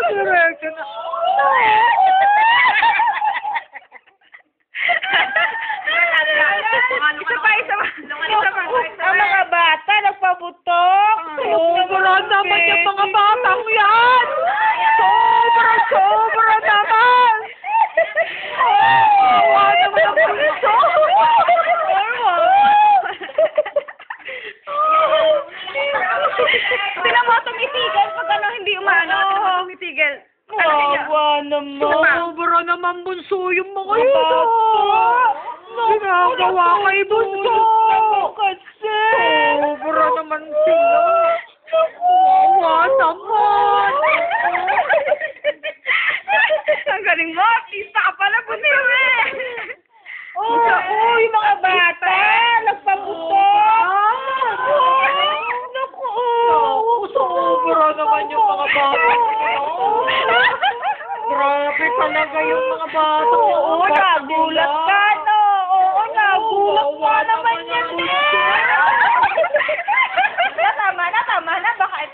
Diretso na. Isa pa. Ang mga bata, nagpabutok. Sobra naman yung mga batang yan! Sobra naman! Awa naman ang puso! Sila mo tumitigil pag ano hindi umano. Tumitigil. Awa naman. Sobra naman bunso yung mga ito. Ginagawa kay bunso. Kasi. Sobra naman sila. Awa naman. Ang galing mo. Artista ka pala, bunso eh. Oo, yung mga bata. Nagpabutok. Naku. Sobra naman yung mga bata. Grabe talaga yung mga bata. Oo, nagulat